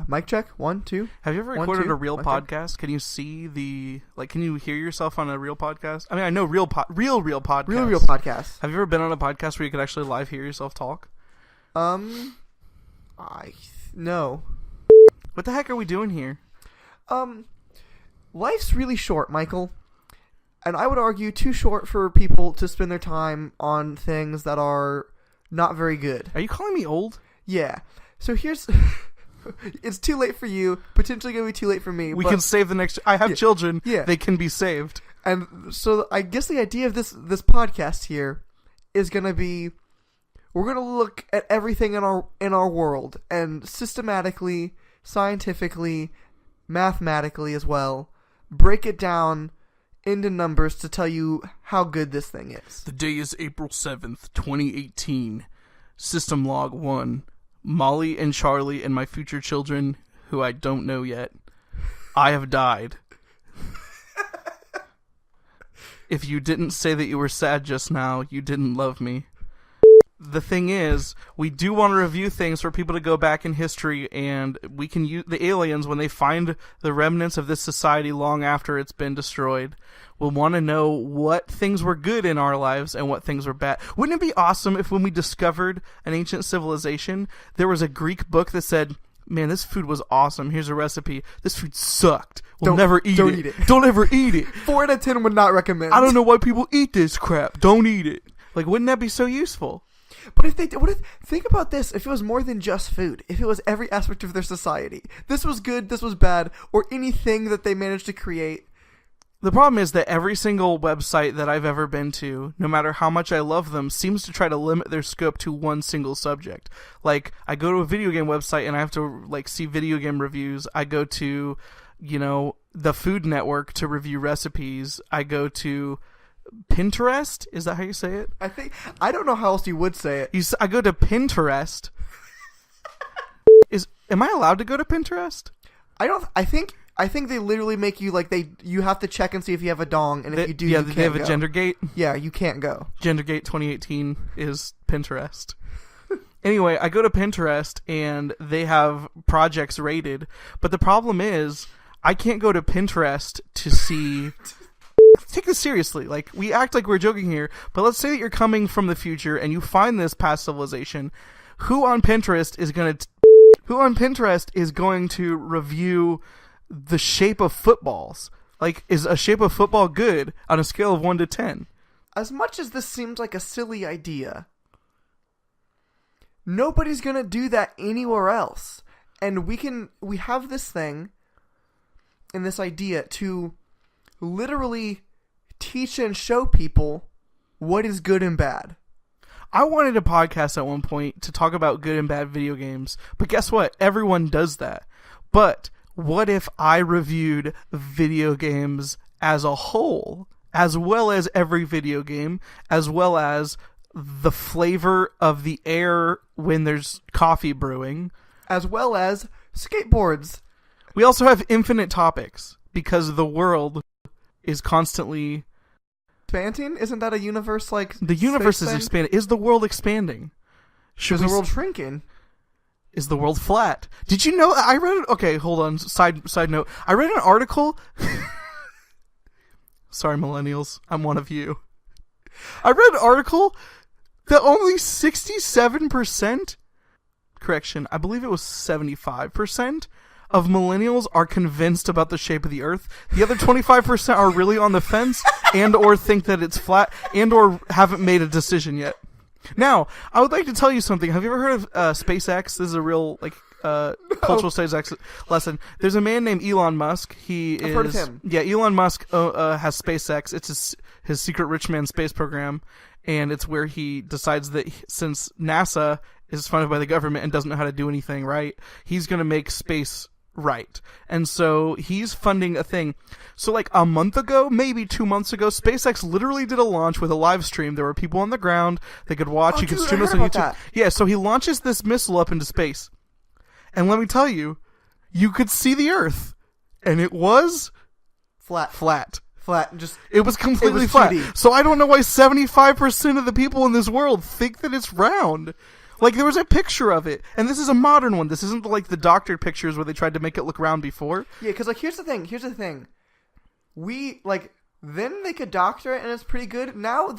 Mic check. 1, 2. Have you ever recorded a real podcast? Can you see can you hear yourself on a real podcast? I mean, I know real podcasts. Real podcasts. Have you ever been on a podcast where you could actually live hear yourself talk? No. What the heck are we doing here? Life's really short, Michael. And I would argue too short for people to spend their time on things that are not very good. Are you calling me old? Yeah. So here's... It's too late for you. Potentially going to be too late for me. We can save the next... I have children. Yeah. They can be saved. And so I guess the idea of this podcast here is going to be... We're going to look at everything in our world and systematically, scientifically, mathematically as well, break it down into numbers to tell you how good this thing is. The day is April 7th, 2018. System log 1. Molly and Charlie and my future children, who I don't know yet. I have died. If you didn't say that you were sad just now, you didn't love me. The thing is, we do want to review things for people to go back in history, and we can use the aliens, when they find the remnants of this society long after it's been destroyed, will want to know what things were good in our lives and what things were bad. Wouldn't it be awesome if when we discovered an ancient civilization, there was a Greek book that said, man, this food was awesome. Here's a recipe. This food sucked. We'll never eat it. Don't ever eat it. 4 out of 10 would not recommend. I don't know why people eat this crap. Don't eat it. Like, wouldn't that be so useful? But think about this, if it was more than just food, if it was every aspect of their society, this was good, this was bad, or anything that they managed to create. The problem is that every single website that I've ever been to, no matter how much I love them, seems to try to limit their scope to one single subject. Like, I go to a video game website and I have to, see video game reviews. I go to, the Food Network to review recipes. I go to Pinterest? Is that how you say it? I don't know how else you would say it. I go to Pinterest. Am I allowed to go to Pinterest? I think they literally make you you have to check and see if you have a dong, and if you do, you can't go. They have a gender gate. Yeah, you can't go. Gendergate 2018 is Pinterest. Anyway, I go to Pinterest and they have projects rated, but the problem is I can't go to Pinterest to see. Take this seriously. We act like we're joking here, but let's say that you're coming from the future and you find this past civilization. Who on Pinterest is going to review the shape of footballs? Is a shape of football good on a scale of 1 to 10? As much as this seems like a silly idea, nobody's going to do that anywhere else. And we have this thing and this idea to literally teach and show people what is good and bad. I wanted a podcast at one point to talk about good and bad video games, but guess what? Everyone does that. But what if I reviewed video games as a whole, as well as every video game, as well as the flavor of the air when there's coffee brewing, as well as skateboards? We also have infinite topics because the world is constantly expanding. Isn't that a universe the universe is expanding? Is the world expanding? Is the world shrinking? Is the world flat? Did you know? I read. Okay, hold on. Side note. I read an article. Sorry, millennials. I'm one of you. I read an article that only 67%. Correction. I believe it was 75%. Of millennials are convinced about the shape of the earth. The other 25% are really on the fence and or think that it's flat and or haven't made a decision yet. Now, I would like to tell you something. Have you ever heard of SpaceX? This is a real cultural studies lesson. There's a man named Elon Musk. I've heard of him. Yeah, Elon Musk has SpaceX. It's his secret rich man space program, and it's where he decides that since NASA is funded by the government and doesn't know how to do anything right, he's going to make space right. And so he's funding a thing. So a month ago, maybe 2 months ago, SpaceX literally did a launch with a live stream. There were people on the ground. They could watch. You could stream this on YouTube. That. Yeah, so he launches this missile up into space. And let me tell you, you could see the Earth. And it was flat. It was completely flat. 2D. So I don't know why 75% of the people in this world think that it's round. Like, there was a picture of it, and this is a modern one. This isn't like the doctored pictures where they tried to make it look round before. Yeah, because, like, here's the thing. We, like, then they could doctor it, and it's pretty good. Now,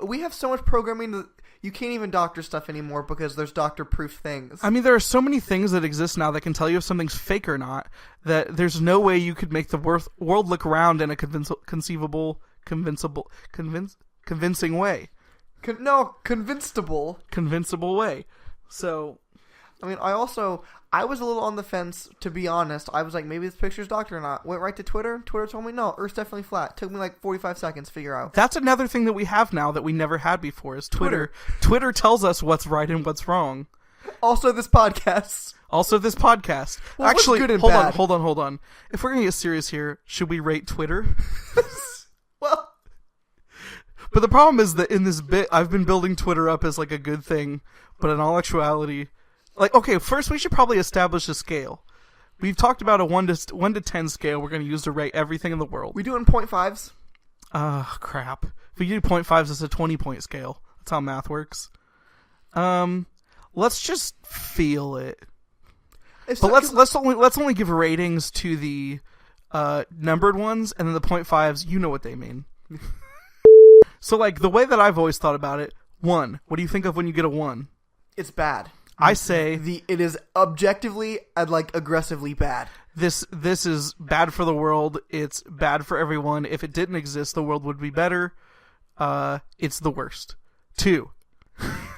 we have so much programming that you can't even doctor stuff anymore because there's doctor-proof things. I mean, there are so many things that exist now that can tell you if something's fake or not, that there's no way you could make the world look round in a convincing way. Convincible way. So, I mean, I was a little on the fence, to be honest. I was like, maybe this picture's doctored or not. Went right to Twitter. Twitter told me, no, Earth's definitely flat. Took me like 45 seconds to figure out. That's another thing that we have now that we never had before is Twitter. Twitter tells us what's right and what's wrong. Also, this podcast. Well, actually, good and hold bad? on. If we're going to get serious here, should we rate Twitter? Well... But the problem is that in this bit, I've been building Twitter up as like a good thing, but in all actuality, like, okay, first we should probably establish a scale. We've talked about a 1 to 10 scale we're going to use to rate everything in the world. We doing 0.5s? Crap. If we do 0.5s, it's a 20-point scale. That's how math works. Let's just feel it. But let's only give ratings to the numbered ones, and then the 0.5s, you know what they mean. So, like, the way that I've always thought about it, 1. What do you think of when you get a 1? It's bad. I say... It is objectively and, like, aggressively bad. This is bad for the world. It's bad for everyone. If it didn't exist, the world would be better. It's the worst. 2.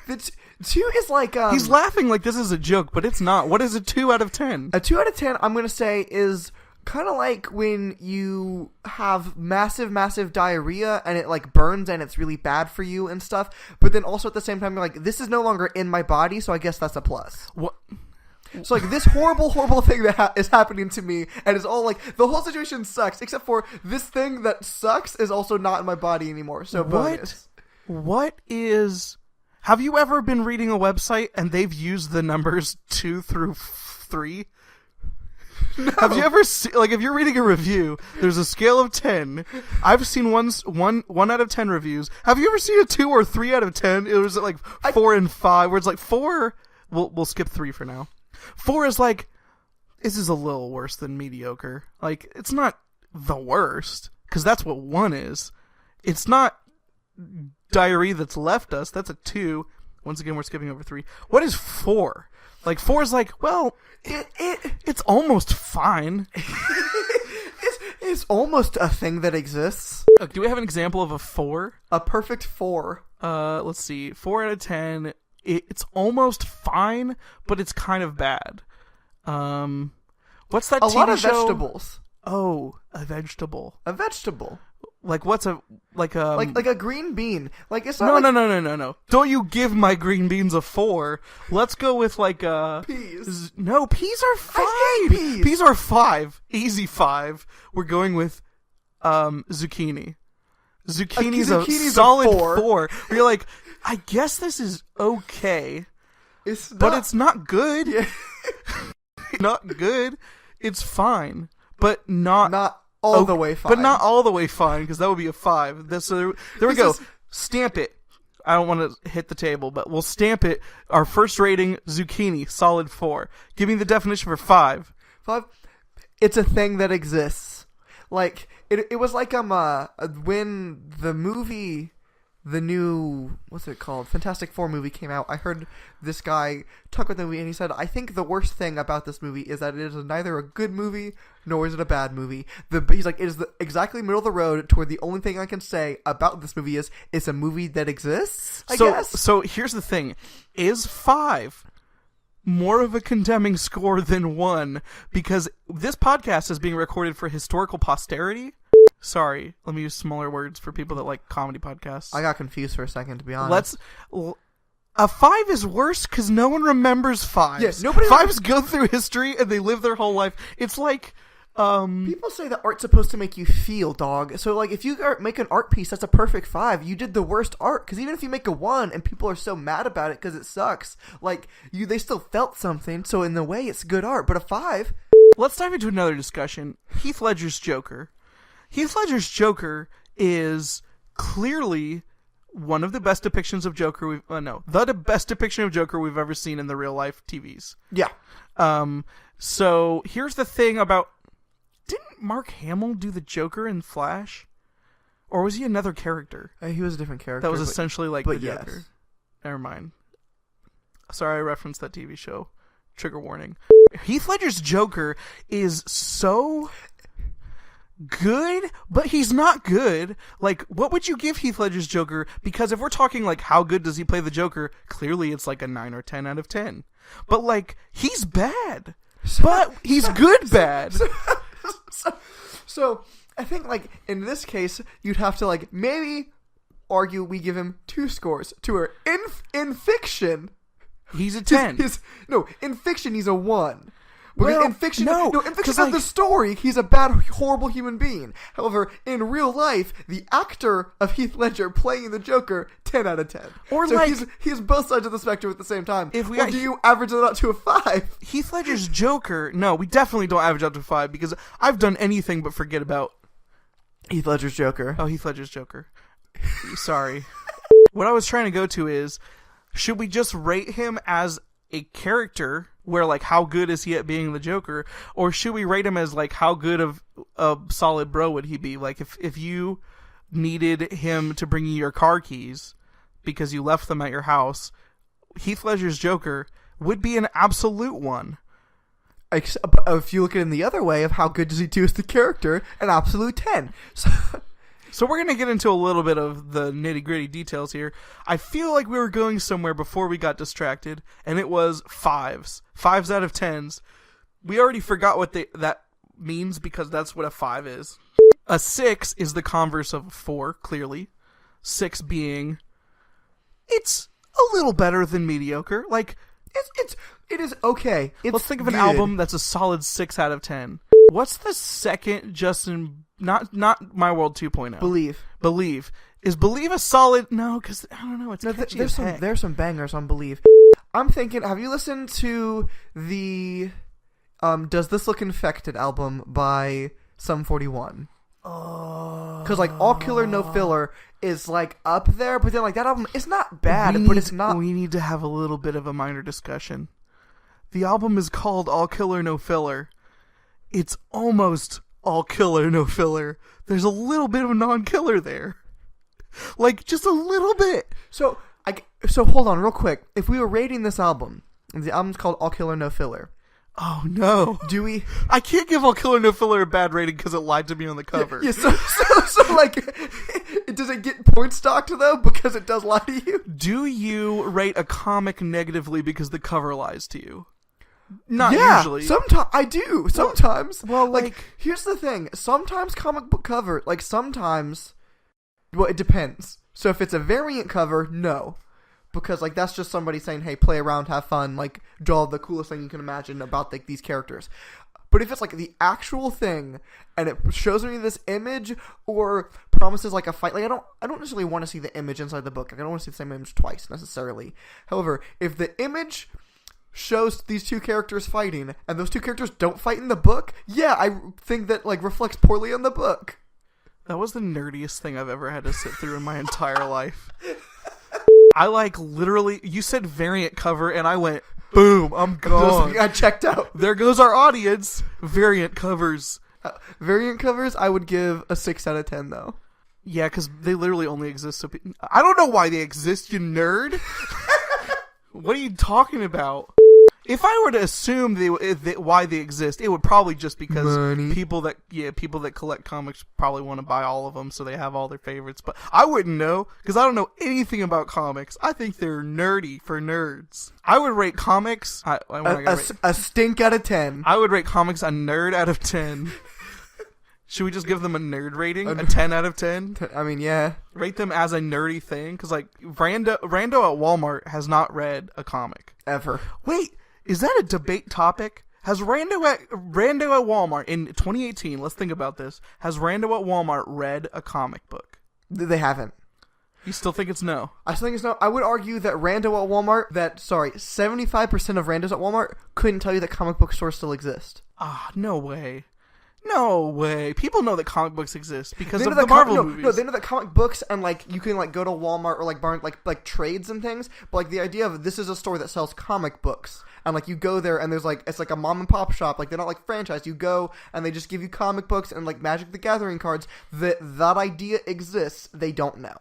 2 is like... He's laughing like this is a joke, but it's not. What is a 2 out of 10? A 2 out of 10, I'm going to say, is... kind of like when you have massive diarrhea and it like burns and it's really bad for you and stuff, but then also at the same time you're like, this is no longer in my body, so I guess that's a plus. What? So like this horrible thing that is happening to me, and it's all like the whole situation sucks except for this thing that sucks is also not in my body anymore. So bonus. What is? Have you ever been reading a website and they've used the numbers 2 through 3? No. Have you ever seen, like, if you're reading a review, there's a scale of 10. I've seen one out of 10 reviews. Have you ever seen a 2 or 3 out of 10? It was like 4 and 5, where it's like 4. We'll skip 3 for now. 4 is like, this is a little worse than mediocre. Like, it's not the worst, because that's what 1 is. It's not diarrhea that's left us. That's a 2. Once again, we're skipping over 3. What is 4? Like, 4 is like, well, it's almost fine. It's almost a thing that exists. Do we have an example of a 4? A perfect 4. Let's see. 4 out of 10. It's almost fine, but it's kind of bad. What's that TV show? A lot of vegetables. Oh, a vegetable. A vegetable. Like what's like a green bean? Like it's not no. Don't you give my green beans a 4? Let's go with like peas. No, peas are 5. I hate peas. Peas are 5. Easy 5. We're going with zucchini. Zucchini's a solid 4. You're like, I guess this is okay. But it's not good. Yeah. Not good. It's fine, but not all the way fine. But not all the way fine, because that would be a 5. There we go. Stamp it. I don't want to hit the table, but we'll stamp it. Our first rating, zucchini, solid 4. Give me the definition for 5. 5. It's a thing that exists. Like it was like when the movie, the new, what's it called, Fantastic Four movie came out. I heard this guy talk with the movie, and he said, I think the worst thing about this movie is that it is neither a good movie nor is it a bad movie. He's like, it is exactly middle of the road to where the only thing I can say about this movie is it's a movie that exists, I guess. So here's the thing. Is 5 more of a condemning score than 1? Because this podcast is being recorded for historical posterity. Sorry, let me use smaller words for people that like comedy podcasts. I got confused for a second, to be honest. A 5 is worse because no one remembers 5s. Yeah, nobody 5s go through history and they live their whole life. It's like... people say that art's supposed to make you feel, dog. So, like, if you make an art piece that's a perfect 5, you did the worst art. Because even if you make a 1 and people are so mad about it because it sucks, like, they still felt something. So, in the way, it's good art. But a 5... Let's dive into another discussion. Heath Ledger's Joker. Heath Ledger's Joker is clearly one of the best depictions of Joker the best depiction of Joker we've ever seen in the real life TVs. Yeah. So here's the thing about, didn't Mark Hamill do the Joker in Flash? Or was he another character? He was a different character. That was essentially like the yes. Joker. Never mind. Sorry, I referenced that TV show. Trigger warning. Heath Ledger's Joker is so good, but he's not good. Like, what would you give Heath Ledger's Joker? Because if we're talking like how good does he play the Joker, clearly it's like a 9 or 10 out of 10. But like, he's bad. But he's good bad. So I think like in this case you'd have to like maybe argue we give him 2 scores to her. In fiction he's a 10. In fiction he's a 1. Because in fiction of the story, he's a bad, horrible human being. However, in real life, the actor of Heath Ledger playing the Joker, 10 out of 10. Or so like, he's both sides of the spectrum at the same time. Or do you average it out to a 5? Heath Ledger's Joker, no, we definitely don't average out to 5 because I've done anything but forget about Heath Ledger's Joker. Oh, Heath Ledger's Joker. Sorry. What I was trying to go to is, should we just rate him as a character where like how good is he at being the Joker, or should we rate him as like how good of a solid bro would he be? Like if you needed him to bring you your car keys because you left them at your house, Heath Ledger's Joker would be an absolute 1. If you look at it in the other way of how good does he do as the character, an absolute 10. So we're going to get into a little bit of the nitty-gritty details here. I feel like we were going somewhere before we got distracted, and it was 5s. 5s out of 10s. We already forgot what that means because that's what a 5 is. A 6 is the converse of a 4, clearly. 6 being, it's a little better than mediocre. Like, it is okay. Let's think of an good album that's a solid 6 out of 10. What's the second Justin... Not My World 2.0. Believe. Is Believe a solid... No, because, I don't know, it's catchy as heck. There's some bangers on Believe. I'm thinking, have you listened to the Does This Look Infected album by Sum 41? Because, like, All Killer No Filler is, like, up there, but then, like, that album is not bad, but it's not... We need to have a little bit of a minor discussion. The album is called All Killer No Filler. It's almost... all killer, no filler. There's a little bit of a non-killer there. Like, just a little bit. So hold on real quick. If we were rating this album, and the album's called All Killer, No Filler. Oh, no. Do we... I can't give All Killer, No Filler a bad rating because it lied to me on the cover. Yeah, so like, does it get point stocked, though, because it does lie to you? Do you rate a comic negatively because the cover lies to you? Not usually. Sometimes I do. Sometimes. Well, like, here's the thing. Sometimes comic book cover, like, sometimes, well, it depends. So if it's a variant cover, no. Because, like, that's just somebody saying, hey, play around, have fun, like, draw the coolest thing you can imagine about, like, these characters. But if it's, like, the actual thing, and it shows me this image, or promises, like, a fight, like, I don't necessarily want to see the image inside the book. Like, I don't want to see the same image twice, necessarily. However, if the image... shows these 2 characters fighting, and those 2 characters don't fight in the book, yeah, I think that, like, reflects poorly on the book. That was the nerdiest thing I've ever had to sit through in my entire life. I, like, literally, you said variant cover, and I went, boom, I'm gone. I checked out. There goes our audience. Variant covers. Variant covers, I would give a 6 out of 10, though. Yeah, because they literally only exist so I don't know why they exist, you nerd. What are you talking about? If I were to assume why they exist, it would probably just because money. people that collect comics probably want to buy all of them, so they have all their favorites. But I wouldn't know because I don't know anything about comics. I think they're nerdy for nerds. I would rate comics a stink out of 10. I would rate comics a nerd out of 10. Should we just give them a nerd rating? A 10 out of 10? I mean, yeah. Rate them as a nerdy thing? Because, like, Rando at Walmart has not read a comic. Ever. Wait, is that a debate topic? Has Rando at Walmart in 2018, let's think about this, has Rando at Walmart read a comic book? They haven't. You still think it's no? I still think it's no. I would argue that 75% of randos at Walmart couldn't tell you that comic book stores still exist. Ah, no way. No way. People know that comic books exist because They of know the that Marvel movies. No, they know that comic books and like you can like go to Walmart or like Barn like trades and things. But like the idea of this is a store that sells comic books and like you go there and there's like it's like a mom and pop shop. Like they're not like franchised. You go and they just give you comic books and like Magic the Gathering cards. That idea exists. They don't know.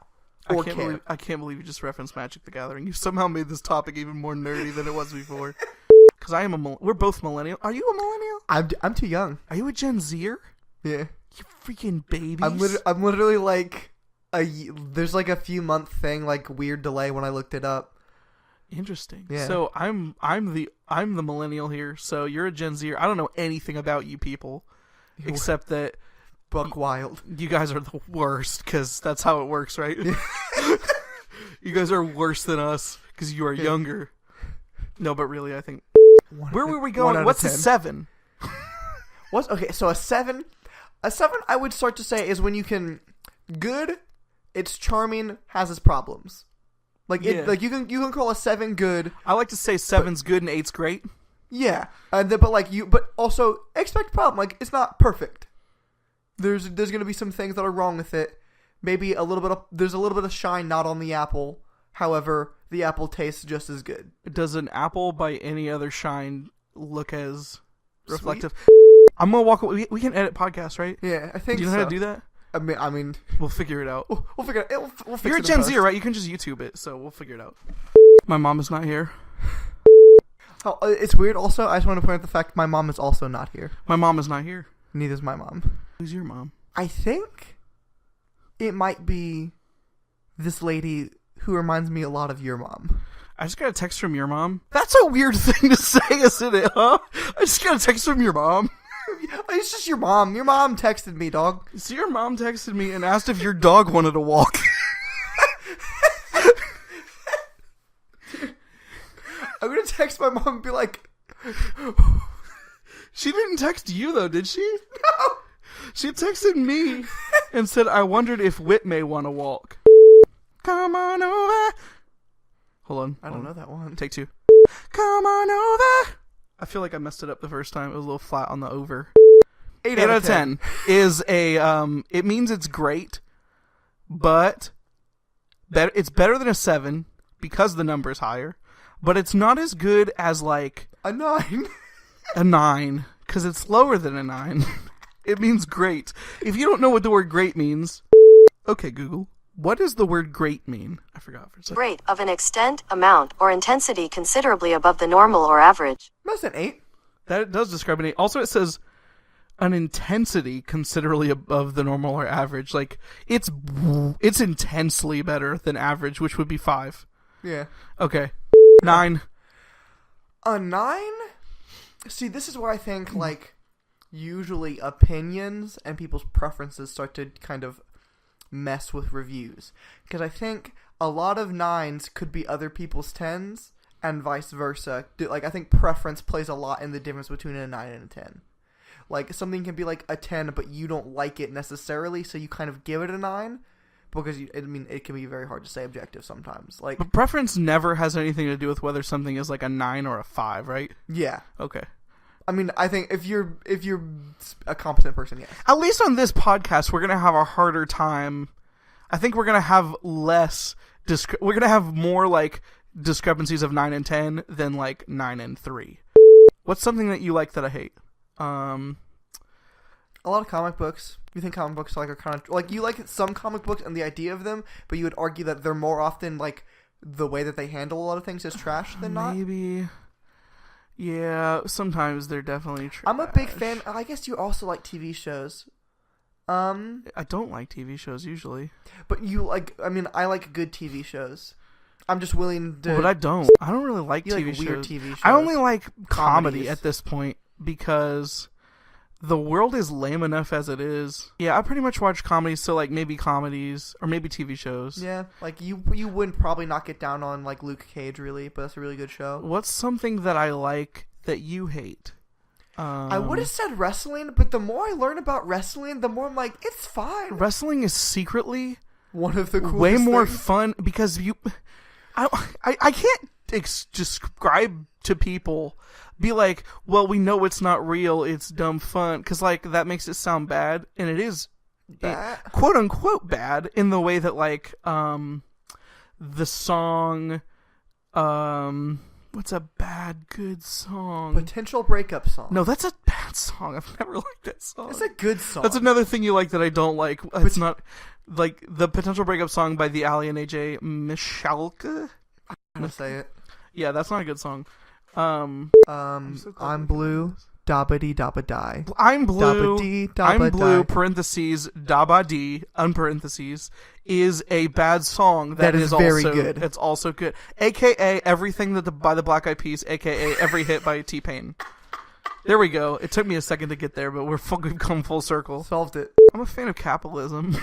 I can't believe you just referenced Magic the Gathering. You somehow made this topic even more nerdy than it was before. Because we're both millennial. Are you a millennial? I'm too young. Are you a Gen Zer? Yeah. You freaking babies. I'm literally like there's like a few month thing, like weird delay when I looked it up. Interesting. Yeah. So I'm the millennial here. So you're a Gen Zer. I don't know anything about you people, except that Buck wild. you guys are the worst because that's how it works, right? You guys are worse than us because you are younger. No, but really, I think. Where were we going? What's a 7? Okay? So a 7, I would start to say is when you can good. It's charming, has its problems. Like like you can call a 7 good. I like to say 7's good and 8's great. Yeah, but also expect problem. Like it's not perfect. There's gonna be some things that are wrong with it. Maybe there's a little bit of shine not on the apple. However, the apple tastes just as good. Does an apple by any other shine look as reflective? Sweet. I'm gonna walk away. We can edit podcasts, right? Yeah, I think. Do you know how to do that? I mean, we'll figure it out. We'll figure it out. We'll fix You're a it Gen in Z, post. right? You can just YouTube it, so we'll figure it out. My mom is not here. Oh, it's weird. Also, I just want to point out the fact my mom is also not here. My mom is not here. Neither is my mom. Who's your mom? I think it might be this lady who reminds me a lot of your mom. I just got a text from your mom. That's a weird thing to say, isn't it, huh? I just got a text from your mom. It's just your mom. Your mom texted me, dog. So your mom texted me and asked if your dog wanted to walk. I'm gonna text my mom and be like... She didn't text you, though, did she? No! She texted me and said, I wondered if Whit may want to walk. Come on over. Hold on. I don't know that one. Take 2. Come on over. I feel like I messed it up the first time. It was a little flat on the over. 8 out of 10 is a, it means it's great, but it's better than a 7 because the number is higher, but it's not as good as like a 9. A 9, because it's lower than a 9. It means great. If you don't know what the word great means, okay, Google. What does the word great mean? I forgot for a second. Great of an extent, amount, or intensity considerably above the normal or average. That's an 8. That does describe an 8. Also, it says an intensity considerably above the normal or average. Like, it's intensely better than average, which would be 5. Yeah. Okay. 9. A 9? See, this is where I think, like, usually opinions and people's preferences start to kind of mess with reviews. Because I think a lot of 9s could be other people's 10s and vice versa. Like, I think preference plays a lot in the difference between a 9 and a 10. Like, something can be like a 10, but you don't like it necessarily, so you kind of give it a 9. Because, it can be very hard to say objective sometimes. Like, but preference never has anything to do with whether something is like a 9 or a 5, right? Yeah. Okay. I mean, I think if you're a competent person, yes. At least on this podcast, we're going to have a harder time. I think we're going to have less... we're going to have more, like, discrepancies of 9 and 10 than, like, 9 and 3. What's something that you like that I hate? A lot of comic books. You think comic books are kind of... Like, you like some comic books and the idea of them, but you would argue that they're more often, like, the way that they handle a lot of things is trash than not? Maybe. Yeah, sometimes they're definitely trash. I'm a big fan... I guess you also like TV shows. I don't like TV shows, usually. But you like... I mean, I like good TV shows. I'm just willing to... But I don't. I don't really like TV like shows. weird TV shows. I only like comedy Comedies. at this point because... the world is lame enough as it is. Yeah, I pretty much watch comedies, so like maybe comedies or maybe TV shows. Yeah, like you wouldn't probably not get down on like Luke Cage really, but that's a really good show. What's something that I like that you hate? I would have said wrestling, but the more I learn about wrestling, the more I'm like, it's fine. Wrestling is secretly one of the coolest way more things. fun because I can't describe to people, be like, well, we know it's not real, it's dumb fun, because like that makes it sound bad, and it is quote unquote bad in the way that like the song what's a bad good song? Potential breakup song. No, that's a bad song. I've never liked that song. It's a good song. That's another thing you like that I don't like. It's not like the Potential Breakup song by the Ali and AJ Michalka. I'm gonna say it. Yeah, that's not a good song. I'm blue. Dabba-dee dabba die. I'm blue. Dabba-dee I'm dabba blue. die. Parentheses dabba dee unparentheses is a bad song. That is very also, good. It's also good. AKA everything by the Black Eyed Peas. AKA every hit by T-Pain. There we go. It took me a second to get there, but we've come full circle. Solved it. I'm a fan of capitalism.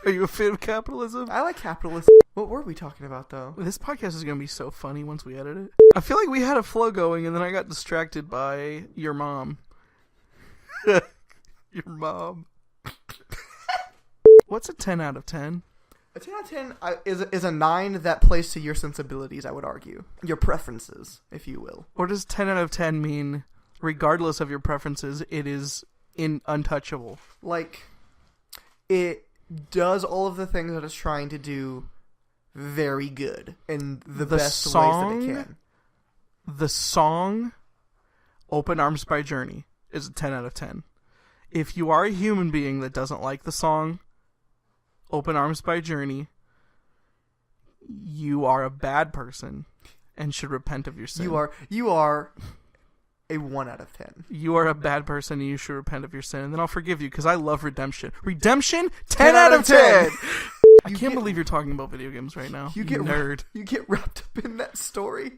Are you a fan of capitalism? I like capitalism. What were we talking about, though? This podcast is going to be so funny once we edit it. I feel like we had a flow going, and then I got distracted by your mom. Your mom. What's a 10 out of 10? A 10 out of 10 is a 9 that plays to your sensibilities, I would argue. Your preferences, if you will. Or does 10 out of 10 mean, regardless of your preferences, it is untouchable? Like, it does all of the things that it's trying to do very good in the best ways that it can. The song Open Arms by Journey is a 10 out of 10. If you are a human being that doesn't like the song Open Arms by Journey, you are a bad person and should repent of your sin. You are a 1 out of 10. You are a bad person and you should repent of your sin, and then I'll forgive you because I love redemption. Redemption, 10 out of 10! I can't believe you're talking about video games right now. You nerd. You get wrapped up in that story.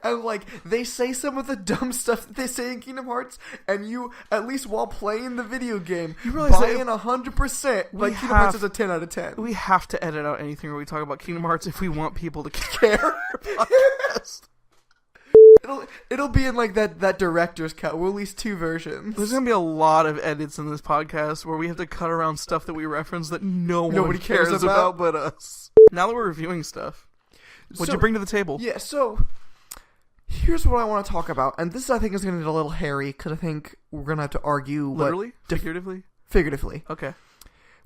And, like, they say some of the dumb stuff that they say in Kingdom Hearts, and you, at least while playing the video game, you buy in 100%, like, Kingdom Hearts is a 10 out of 10. We have to edit out anything where we talk about Kingdom Hearts if we want people to care. It'll be in, like, that director's cut. We'll release 2 versions. There's gonna be a lot of edits in this podcast where we have to cut around stuff that we reference that nobody cares about but us. Now that we're reviewing stuff, what'd you bring to the table? Yeah, so here's what I want to talk about, and this I think is going to get a little hairy because I think we're going to have to argue literally, figuratively. Okay,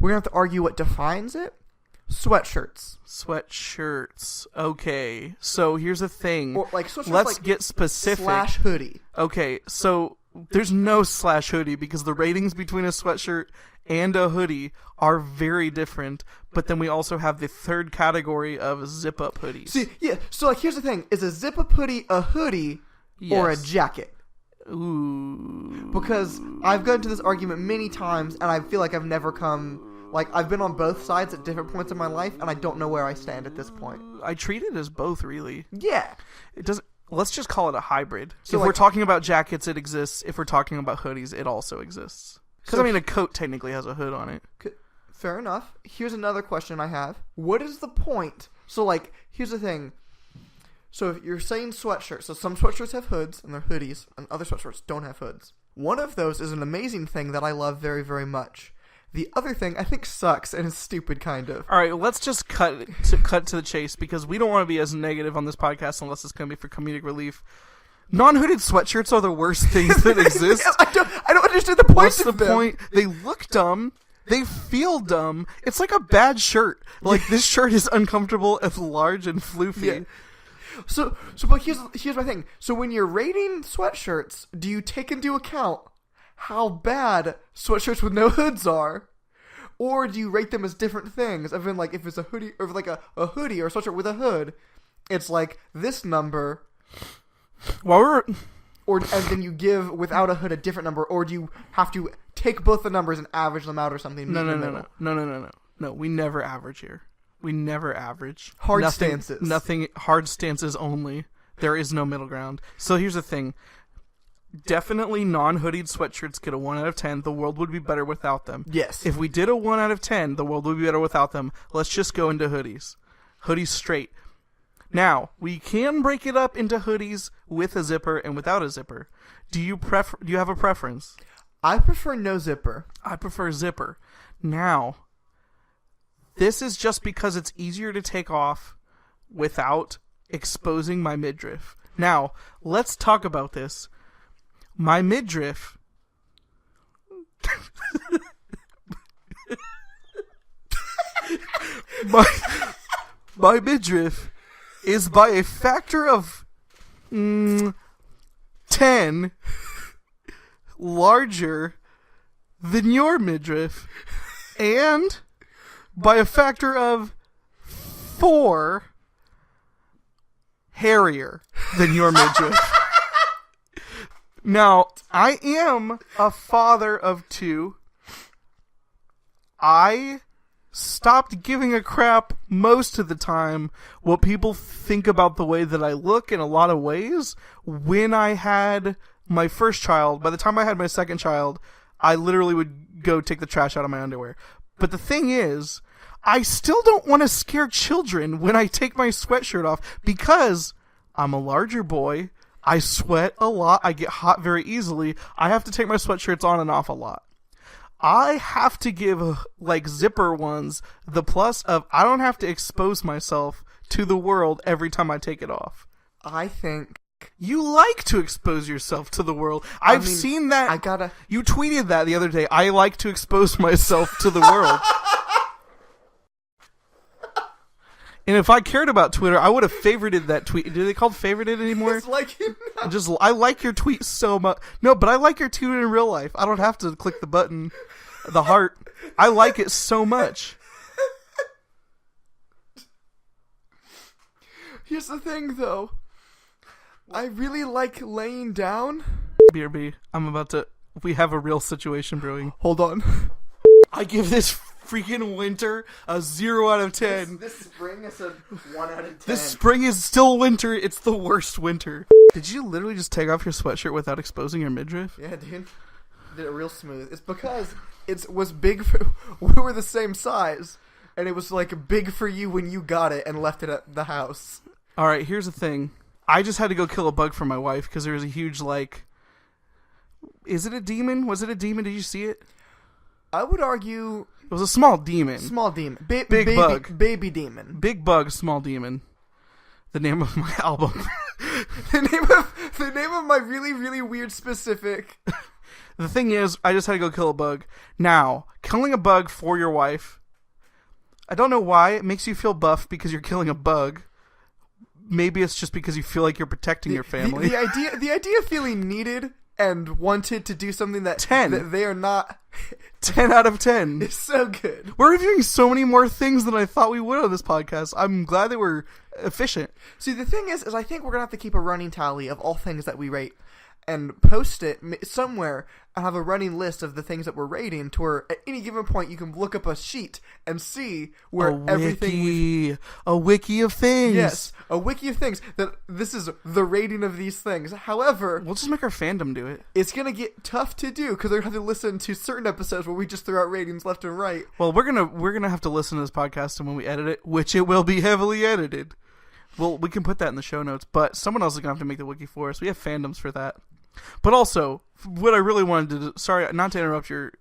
we're going to have to argue what defines it. Sweatshirts. Okay, so here's the thing. Or like sweatshirts, let's get specific. / hoodie. Okay, so there's no / hoodie because the ratings between a sweatshirt and a hoodie are very different, but then we also have the third category of zip-up hoodies. See, yeah, so like here's the thing. Is a zip-up hoodie a hoodie or a jacket? Ooh. Because I've gotten to this argument many times, and I feel like I've never come... Like, I've been on both sides at different points in my life, and I don't know where I stand at this point. I treat it as both, really. Yeah. It doesn't... Let's just call it a hybrid. So if we're talking about jackets, it exists. If we're talking about hoodies, it also exists. Because, I mean, a coat technically has a hood on it. Fair enough. Here's another question I have. What is the point? So, like, here's the thing. So, if you're saying sweatshirts, so some sweatshirts have hoods, and they're hoodies, and other sweatshirts don't have hoods. One of those is an amazing thing that I love very, very much. The other thing I think sucks and is stupid, kind of. All right, let's just cut to the chase because we don't want to be as negative on this podcast unless it's going to be for comedic relief. Non-hooded sweatshirts are the worst things that exist. I don't understand the point. What's the point? They look dumb. They feel dumb. It's like a bad shirt. Like this shirt is uncomfortable and large and floofy. Yeah. So, but here's my thing. So when you're rating sweatshirts, do you take into account how bad sweatshirts with no hoods are, or do you rate them as different things? I've been like, if it's a hoodie or like a hoodie or a sweatshirt with a hood, it's like this number. And then you give without a hood a different number, or do you have to take both the numbers and average them out or something? No. We never average here. We never average. Stances. Nothing. Hard stances only. There is no middle ground. So here's the thing. Definitely non-hoodied sweatshirts get a 1 out of 10. The world would be better without them. Yes. If we did a 1 out of 10, the world would be better without them. Let's just go into hoodies. Hoodies straight. Now, we can break it up into hoodies with a zipper and without a zipper. Do you have a preference? I prefer no zipper. I prefer zipper. Now, this is just because it's easier to take off without exposing my midriff. Now, let's talk about this. My midriff... my midriff is by a factor of 10 larger than your midriff, and by a factor of 4 hairier than your midriff. Now, I am a father of 2. I stopped giving a crap most of the time what people think about the way that I look in a lot of ways. When I had my first child, by the time I had my second child, I literally would go take the trash out of my underwear. But the thing is, I still don't want to scare children when I take my sweatshirt off, because I'm a larger boy, I sweat a lot, I get hot very easily, I have to take my sweatshirts on and off a lot. I have to give, like, zipper ones the plus of I don't have to expose myself to the world every time I take it off. I think... You like to expose yourself to the world. I've seen that. You tweeted that the other day. I like to expose myself to the world. And if I cared about Twitter, I would have favorited that tweet. Do they call favorited anymore? It's like you know. I like your tweet so much. No, but I like your tweet in real life. I don't have to click the button, the heart. I like it so much. Here's the thing, though. I really like laying down. BRB, we have a real situation brewing. Hold on. I give this freaking winter a 0 out of 10. This spring is a 1 out of 10. This spring is still winter. It's the worst winter. Did you literally just take off your sweatshirt without exposing your midriff? Yeah, dude. Did it real smooth. It's because it was big for... We were the same size. And it was, like, big for you when you got it and left it at the house. Alright, here's the thing. I just had to go kill a bug for my wife because there was a huge, like... Is it a demon? Was it a demon? Did you see it? I would argue... It was a small demon. Small demon. Big bug. Baby demon. Big bug, small demon. The name of my album. the name of my really, really weird specific... The thing is, I just had to go kill a bug. Now, killing a bug for your wife... I don't know why. It makes you feel buff because you're killing a bug. Maybe it's just because you feel like you're protecting your family. The idea of feeling needed and wanted to do something that 10. That they are not 10 out of 10. It's so good. We're reviewing so many more things than I thought we would on this podcast. I'm glad that we're efficient. See, the thing is I think we're gonna have to keep a running tally of all things that we rate and post it somewhere and have a running list of the things that we're rating to where at any given point you can look up a sheet and see where a wiki of things. Yes, a wiki of things. That this is the rating of these things. However, we'll just make our fandom do it. It's gonna get tough to do because they're gonna have to listen to certain episodes where we just throw out ratings left and right. Well, we're gonna have to listen to this podcast, and when we edit it, which it will be heavily edited, well, we can put that in the show notes. But someone else is gonna have to make the wiki for us. We have fandoms for that. But also, what I really wanted to do, sorry, not to interrupt your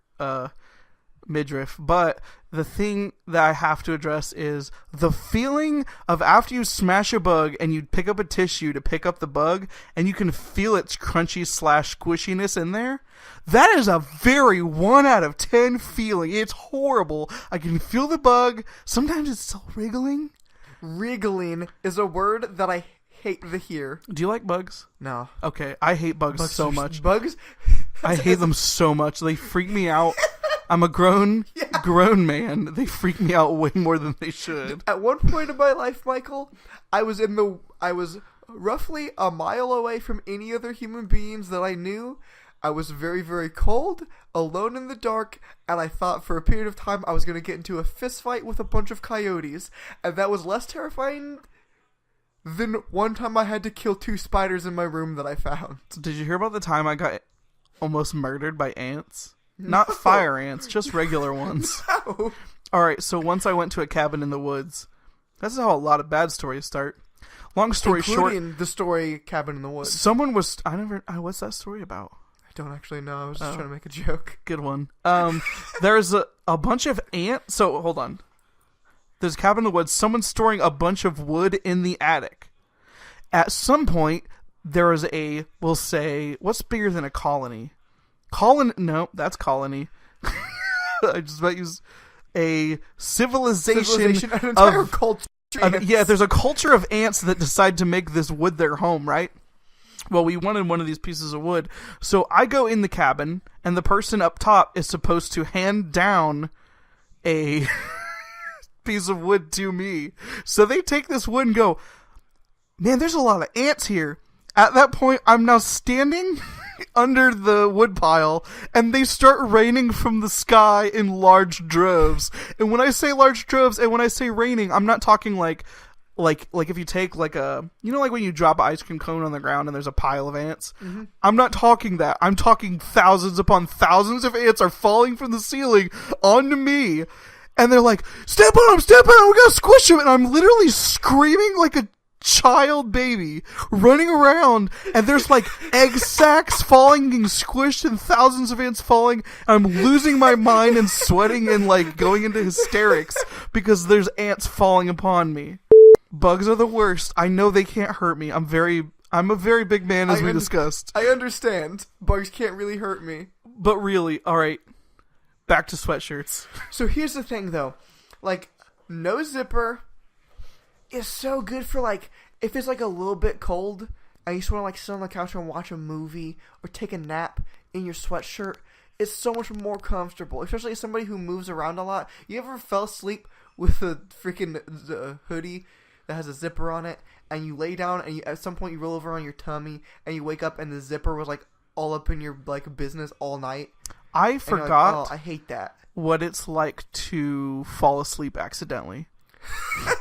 midriff, but the thing that I have to address is the feeling of after you smash a bug and you pick up a tissue to pick up the bug and you can feel its crunchy / squishiness in there. That is a very 1 out of 10 feeling. It's horrible. I can feel the bug. Sometimes it's still wriggling. Wriggling is a word that I hate to hear. Do you like bugs? No. Okay, I hate bugs so much. Bugs? I hate them so much. They freak me out. I'm a grown man. They freak me out way more than they should. At one point in my life, Michael, I was roughly a mile away from any other human beings that I knew. I was very, very cold, alone in the dark, and I thought for a period of time I was going to get into a fist fight with a bunch of coyotes, and that was less terrifying than one time I had to kill 2 spiders in my room that I found. Did you hear about the time I got almost murdered by ants? Not fire ants, just regular ones. No. Alright, so once I went to a cabin in the woods. That's how a lot of bad stories start. Long story short. Including the story Cabin in the Woods. Someone was... what's that story about? I don't actually know. I was just trying to make a joke. Good one. There's a bunch of ants... So, hold on. There's a cabin in the woods. Someone's storing a bunch of wood in the attic. at some point, there is we'll say, what's bigger than a colony? No, that's colony. I just about use a civilization an entire of culture. yeah, there's a culture of ants that decide to make this wood their home, right? Well, we wanted one of these pieces of wood. So I go in the cabin, and the person up top is supposed to hand down a piece of wood to me. So they take this wood and go, man, there's a lot of ants here. At that point, I'm now standing under the wood pile, and they start raining from the sky in large droves. And when I say large droves, and when I say raining, I'm not talking like if you take like like when you drop an ice cream cone on the ground and there's a pile of ants. Mm-hmm. I'm not talking that. I'm talking thousands upon thousands of ants are falling from the ceiling onto me. And they're like, step on him, we gotta squish him. And I'm literally screaming like a child baby, running around, and there's like egg sacks falling, getting squished, and thousands of ants falling. I'm losing my mind and sweating and like going into hysterics because there's ants falling upon me. Bugs are the worst. I know they can't hurt me. I'm a very big man, as we discussed. I understand. Bugs can't really hurt me. But really, alright, back to sweatshirts. So here's the thing, though. Like, no zipper is so good for, like, if it's, like, a little bit cold, and you just want to, like, sit on the couch and watch a movie, or take a nap in your sweatshirt. It's so much more comfortable, especially as somebody who moves around a lot. You ever fell asleep with a freaking hoodie that has a zipper on it, and you lay down, and at some point you roll over on your tummy, and you wake up, and the zipper was, like, all up in your, like, business all night? I forgot like, oh, I hate that. What it's like to fall asleep accidentally.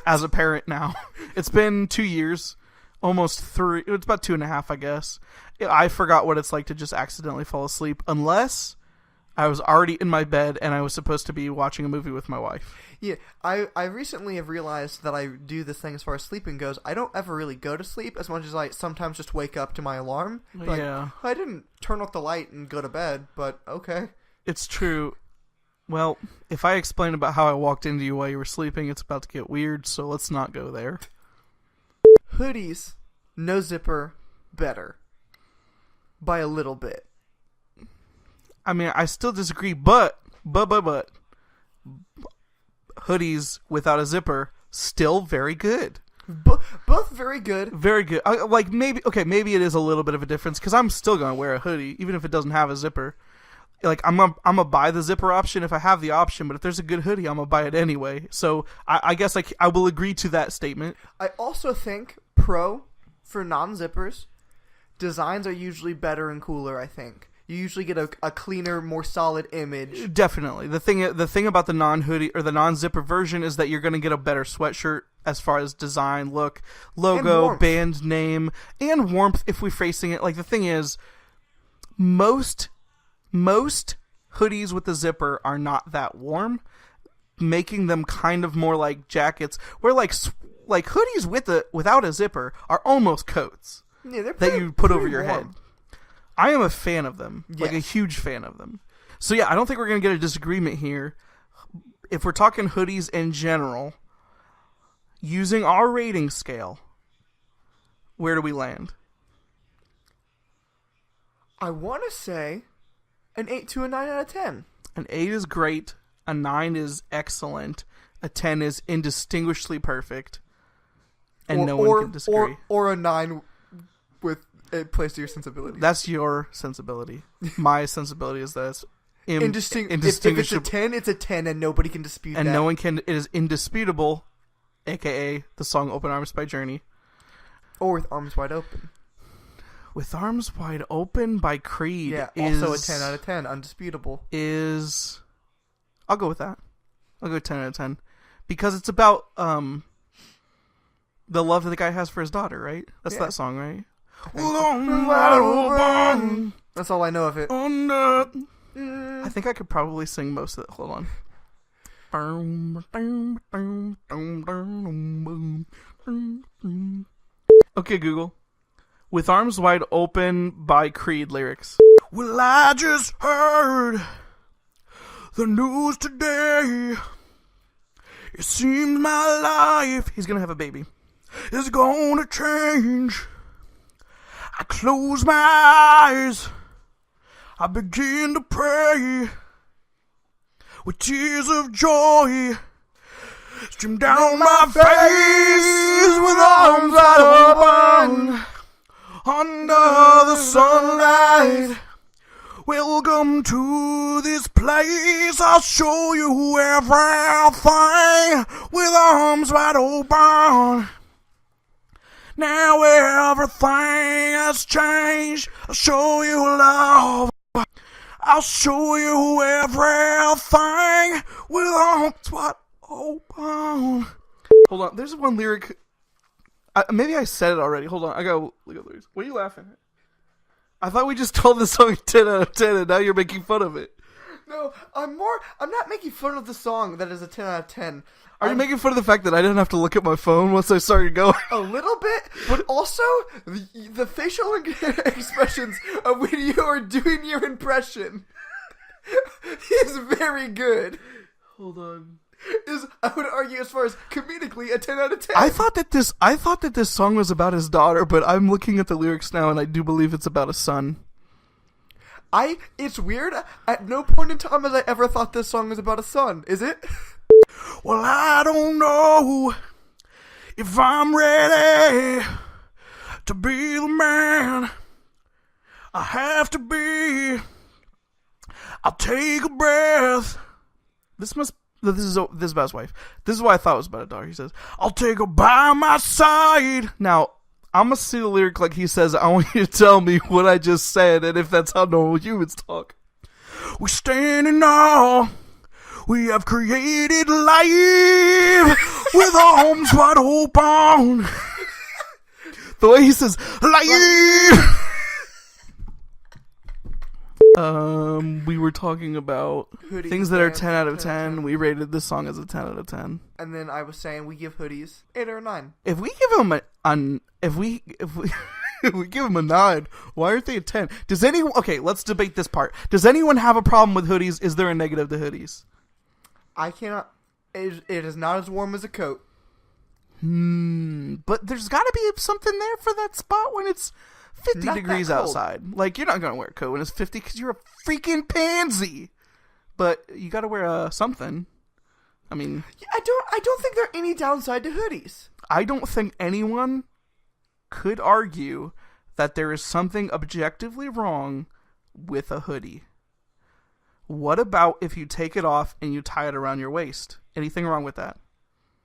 As a parent now. It's been 2 years, almost 3, it's about 2.5, I guess. I forgot what it's like to just accidentally fall asleep, unless I was already in my bed and I was supposed to be watching a movie with my wife. Yeah, I recently have realized that I do this thing as far as sleeping goes. I don't ever really go to sleep as much as I sometimes just wake up to my alarm. Like, yeah. I didn't turn off the light and go to bed, but okay. It's true. Well, if I explain about how I walked into you while you were sleeping, it's about to get weird, so let's not go there. Hoodies, no zipper, better. By a little bit. I mean, I still disagree, but hoodies without a zipper, still very good. Both very good. Very good. Maybe it is a little bit of a difference, because I'm still going to wear a hoodie, even if it doesn't have a zipper. Like, I'm gonna buy the zipper option if I have the option, but if there's a good hoodie, I'm gonna buy it anyway. So I guess I will agree to that statement. I also think for non-zippers, designs are usually better and cooler, I think. You usually get a cleaner, more solid image. Definitely. The thing about the non-hoodie or the non-zipper version is that you're gonna get a better sweatshirt as far as design, look, logo, band name, and warmth if we're facing it. Like, the thing is, most hoodies with the zipper are not that warm, making them kind of more like jackets, where like hoodies without a zipper are almost coats that you put over your head. I am a fan of them, like a huge fan of them. So yeah, I don't think we're going to get a disagreement here. If we're talking hoodies in general, using our rating scale, where do we land? I want to say an 8 to a 9 out of 10. An 8 is great. A 9 is excellent. A 10 is indistinguishably perfect. And no one can disagree. Or a 9 with it plays to your sensibility. That's your sensibility. My sensibility is that it's indistinguishable. If it's a 10, it's a 10, and nobody can dispute that. And no one can. It is indisputable, a.k.a. the song Open Arms by Journey. Or With Arms Wide Open. With Arms Wide Open by Creed. Yeah, also a 10 out of 10, undisputable. I'll go with that. I'll go 10 out of 10. Because it's about the love that the guy has for his daughter, right? That's that song, right? That's all I know of it. I think I could probably sing most of it. Hold on. Okay, Google. With Arms Wide Open by Creed lyrics. Well, I just heard the news today. It seems my life... He's going to have a baby. is gonna change. I close my eyes, I begin to pray, with tears of joy stream down my face, with arms wide open, under the sunlight. Welcome to this place, I'll show you everything, with arms wide open. Now everything has changed, I'll show you love, I'll show you everything, with arms wide open. Hold on, there's one lyric, maybe I said it already, hold on, I gotta look at the lyrics. What are you laughing at? I thought we just told the song 10 out of 10 and now you're making fun of it. No, I'm not making fun of the song that is a 10 out of 10. Are you making fun of the fact that I didn't have to look at my phone once I started going? A little bit, but also the facial expressions of when you are doing your impression is very good. Hold on. I would argue, as far as comedically, a 10 out of 10. I thought that this song was about his daughter, but I'm looking at the lyrics now and I do believe it's about a son. It's weird. At no point in time has I ever thought this song was about a son. Is it? Well, I don't know if I'm ready to be the man I have to be. I'll take a breath. This is about his wife. This is why I thought it was about a daughter. He says, I'll take her by my side. Now, I'm going to see the lyric like he says, I want you to tell me what I just said and if that's how normal humans talk. We stand in awe. We have created life with arms wide open. The way he says, life. We were talking about Hoodies, things that are man. 10 out of 10. We rated this song as a 10 out of 10. And then I was saying we give hoodies 8 or 9. If we give them if we give them a 9, why aren't they a 10? Does anyone? Okay, let's debate this part. Does anyone have a problem with hoodies? Is there a negative to hoodies? I cannot. It is not as warm as a coat. But there's got to be something there for that spot when it's 50 Not degrees that cold. outside. Like, you're not going to wear a coat when it's 50 because you're a freaking pansy. But you got to wear something. I mean, Yeah, I don't think there's any downside to hoodies. I don't think anyone could argue that there is something objectively wrong with a hoodie. What about if you take it off and you tie it around your waist? Anything wrong with that?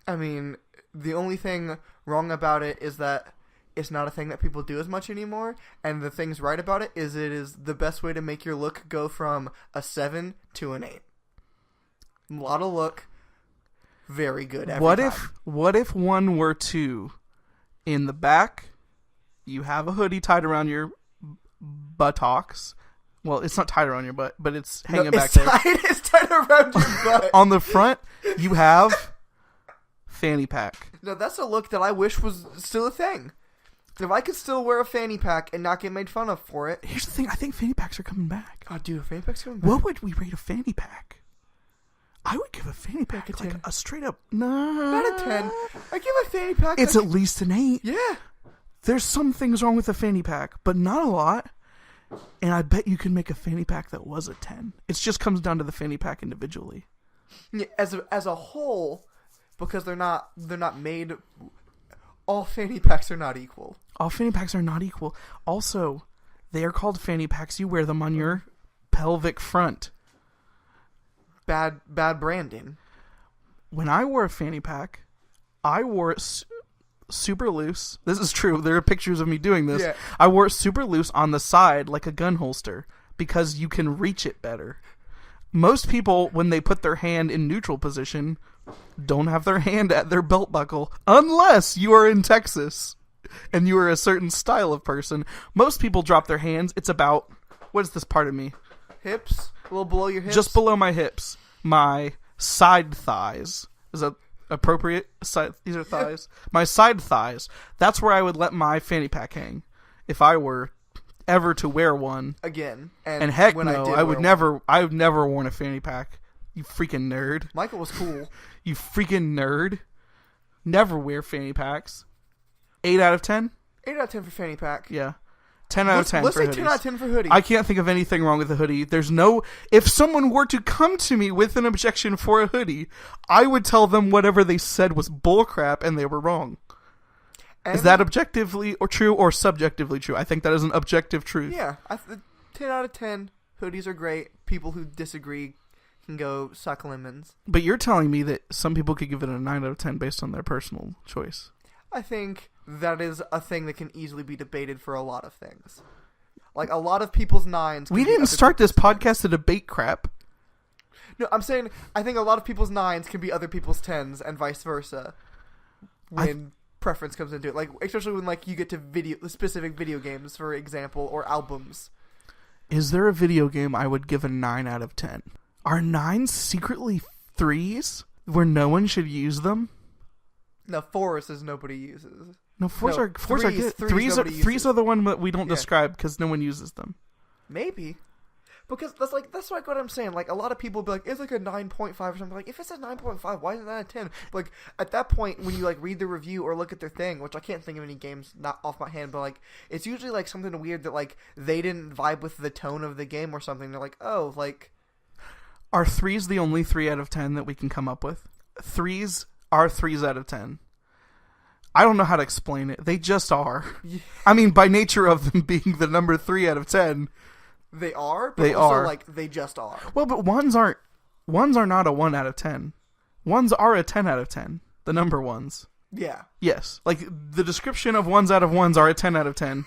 I mean, the only thing wrong about it is that it's not a thing that people do as much anymore, and the things right about it is the best way to make your look go from a 7 to an 8. A lot of look, very good every time. What if one were to, in the back, you have a hoodie tied around your buttocks. Well, it's not tied around your butt, but it's hanging back there. It's tied around your butt. On the front, you have fanny pack. No, that's a look that I wish was still a thing. If I could still wear a fanny pack and not get made fun of for it. Here's the thing, I think fanny packs are coming back. Oh, dude, fanny pack's coming back. What would we rate a fanny pack? I would give a fanny pack Like a like 10. a straight up... Nah. Not a 10. I give a fanny pack. It's at least an 8. Yeah. There's some things wrong with a fanny pack, but not a lot. And I bet you can make a fanny pack that was a 10. It just comes down to the fanny pack individually. Yeah, as a whole, because they're not made. All fanny packs are not equal. All fanny packs are not equal. Also, they are called fanny packs. You wear them on your pelvic front. Bad branding. When I wore a fanny pack, I wore it super loose. This is true. There are pictures of me doing this. Yeah. I wore it super loose on the side like a gun holster because you can reach it better. Most people, when they put their hand in neutral position, don't have their hand at their belt buckle unless you are in Texas and you are a certain style of person. Most people drop their hands. It's about, what is this part of me? Hips, a little below your hips. Just below my hips. My side thighs. Is that appropriate? These are thighs. My side thighs. That's where I would let my fanny pack hang if I were ever to wear one again. And heck when no, did I would wear never. one. I've never worn a fanny pack. You freaking nerd. Michael was cool. You freaking nerd. Never wear fanny packs. 8 out of 10? 8 out of 10 for Fanny Pack. Yeah. 10 out of 10 let's for say hoodies. 10 out of 10 for hoodie. I can't think of anything wrong with a hoodie. If someone were to come to me with an objection for a hoodie, I would tell them whatever they said was bullcrap and they were wrong. And is that objectively or true or subjectively true? I think that is an objective truth. Yeah. 10 out of 10. Hoodies are great. People who disagree can go suck lemons. But you're telling me that some people could give it a 9 out of 10 based on their personal choice. I think that is a thing that can easily be debated for a lot of things. Like, a lot of people's 9s... We didn't start this podcast to debate crap. No, I'm saying I think a lot of people's 9s can be other people's 10s and vice versa when preference comes into it. Like, especially when, like, you get to specific video games, for example, or albums. Is there a video game I would give a 9 out of 10? Are 9s secretly 3s where no one should use them? No, 4s is nobody uses. No, 4s are good. Threes 3s are the one that we don't describe because no one uses them. Maybe. Because that's like what I'm saying. Like, a lot of people will be like, it's like a 9.5 or something. Like, if it says 9.5, why isn't that a 10? Like, at that point, when you, like, read the review or look at their thing, which I can't think of any games not off my hand, but, like, it's usually, like, something weird that, like, they didn't vibe with the tone of the game or something. They're like, oh, like... Are 3s the only 3 out of 10 that we can come up with? 3s are 3s out of 10. I don't know how to explain it. They just are. Yeah. I mean, by nature of them being the number 3 out of 10... They are, but also, like, they just are. Well, but ones are not a 1 out of 10. Ones are a 10 out of 10. The number ones. Yeah. Yes. Like, the description of ones out of ones are a 10 out of 10.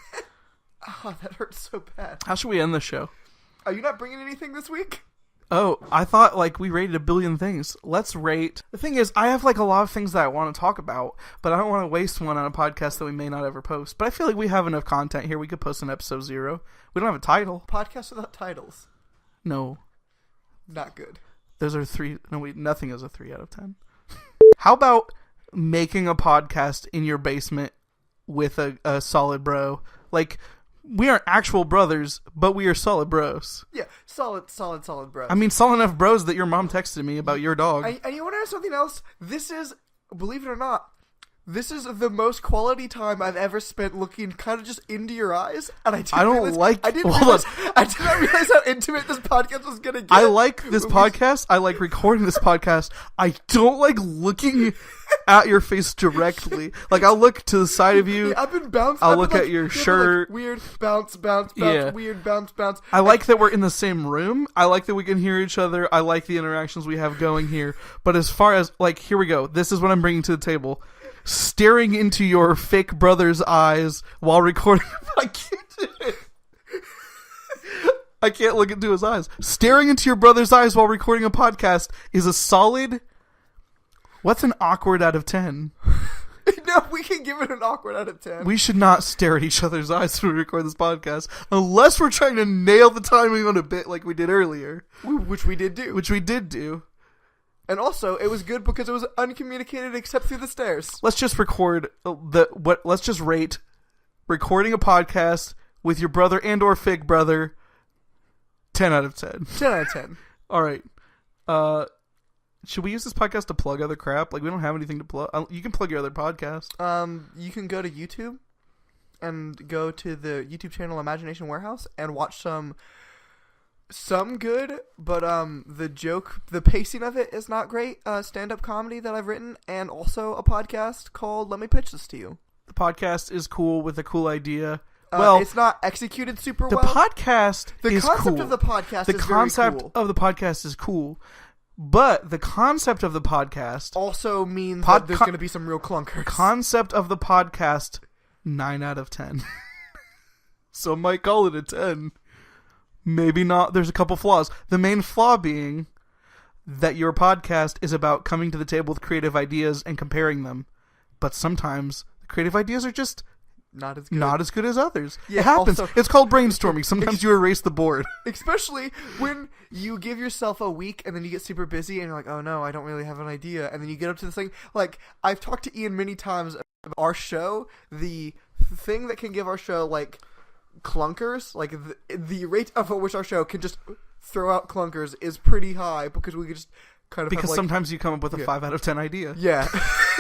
Oh, that hurts so bad. How should we end the show? Are you not bringing anything this week? Oh, I thought, like, we rated a billion things. Let's rate... The thing is, I have, like, a lot of things that I want to talk about, but I don't want to waste one on a podcast that we may not ever post. But I feel like we have enough content here. We could post an episode 0. We don't have a title. Podcast without titles. No. Not good. Those are 3... No, nothing is a 3 out of 10. How about making a podcast in your basement with a solid bro? Like... We aren't actual brothers, but we are solid bros. Yeah, solid bros. I mean, solid enough bros that your mom texted me about your dog. And you want to know something else? This is, believe it or not, this is the most quality time I've ever spent looking kind of just into your eyes. And I didn't realize how intimate this podcast was going to get. I like this podcast. I like recording this podcast. I don't like looking at your face directly. Like, I'll look to the side of you. Yeah, I've been bouncing. I'll look at your shirt. Like, weird bounce, yeah. Weird bounce. I like that we're in the same room. I like that we can hear each other. I like the interactions we have going here. But as far as, like, here we go. This is what I'm bringing to the table. Staring into your fake brother's eyes while recording. I can't do it. I can't look into his eyes. Staring into your brother's eyes while recording a podcast is a solid... What's an awkward out of 10? No, we can give it an awkward out of 10. We should not stare at each other's eyes when we record this podcast, unless we're trying to nail the timing on a bit like we did earlier. Which we did do. And also, it was good because it was uncommunicated except through the stairs. Let's just record let's just rate recording a podcast with your brother and or fake brother 10 out of 10. 10 out of 10. All right. Should we use this podcast to plug other crap? Like, we don't have anything to plug. You can plug your other podcast. You can go to YouTube and go to the YouTube channel Imagination Warehouse and watch some good, but the pacing of it is not great. Stand-up comedy that I've written, and also a podcast called Let Me Pitch This to You. The podcast is cool with a cool idea. It's not executed super well. The concept of the podcast is very cool. of the podcast is cool, but the concept of the podcast also means that there's going to be some real clunkers. Concept of the podcast, 9 out of 10. Some might call it a 10. Maybe not. There's a couple flaws. The main flaw being that your podcast is about coming to the table with creative ideas and comparing them. But sometimes the creative ideas are just not as good as others. Yeah, it happens. Also, it's called brainstorming. Sometimes you erase the board. Especially when you give yourself a week and then you get super busy and you're like, oh no, I don't really have an idea. And then you get up to this thing. Like, I've talked to Ian many times about our show. The thing that can give our show, like, clunkers, like the rate of which our show can just throw out clunkers is pretty high because we could just kind of sometimes you come up with a 5 out of 10 idea. Yeah.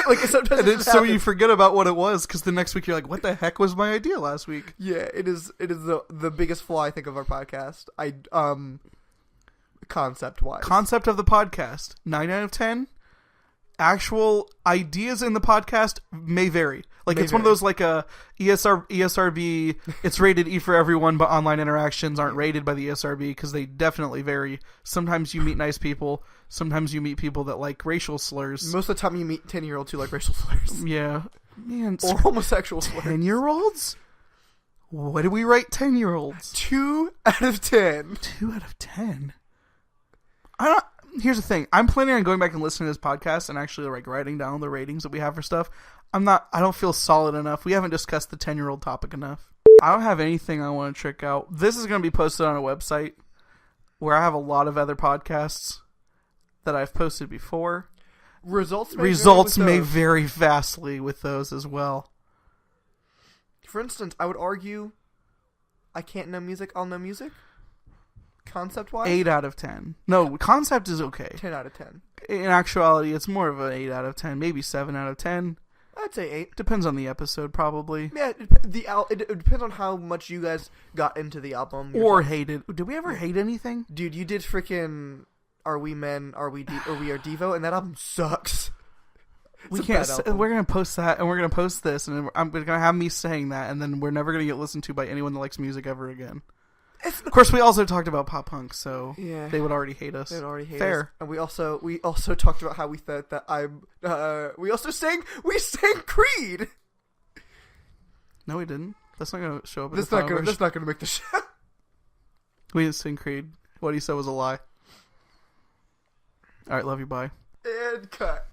like sometimes And it it's just so happens. you forget about what it was, because the next week you're like, what the heck was my idea last week? Yeah, it is the biggest flaw I think of our podcast. Concept wise. Concept of the podcast, 9 out of 10. Actual ideas in the podcast may vary. Like, it's one of those, like, ESRB, it's rated E for everyone, but online interactions aren't rated by the ESRB because they definitely vary. Sometimes you meet nice people. Sometimes you meet people that like racial slurs. Most of the time you meet 10-year-olds who like racial slurs. Yeah. Man, Or homosexual slurs. 10-year-olds? What do we rate 10-year-olds? 2 out of 10. 2 out of 10. Here's the thing. I'm planning on going back and listening to this podcast and actually like writing down the ratings that we have for stuff. I don't feel solid enough. We haven't discussed the 10-year-old topic enough. I don't have anything I want to trick out. This is going to be posted on a website where I have a lot of other podcasts that I've posted before. Results may vary vastly with those as well. For instance, I would argue I can't know music, I'll know music. Concept-wise? 8 out of 10. No, concept is okay. 10 out of 10. In actuality, it's more of an 8 out of 10, maybe 7 out of 10. I'd say 8. Depends on the episode, probably. Yeah, it depends on how much you guys got into the album. Or hated. Did we ever hate anything? Dude, you did freaking Are We Men, Are We Are Devo, and that album sucks. We can't. We're gonna post that, and we're gonna post this, and I'm gonna have me saying that, and then we're never gonna get listened to by anyone that likes music ever again. Of course, we also talked about pop punk, so yeah. They would already hate us. They would already hate Fair. us. And we also talked about how we thought that we sang Creed. No, we didn't. That's not gonna show up. That's not gonna make the show. We didn't sing Creed. What he said was a lie. All right, love you. Bye. And cut.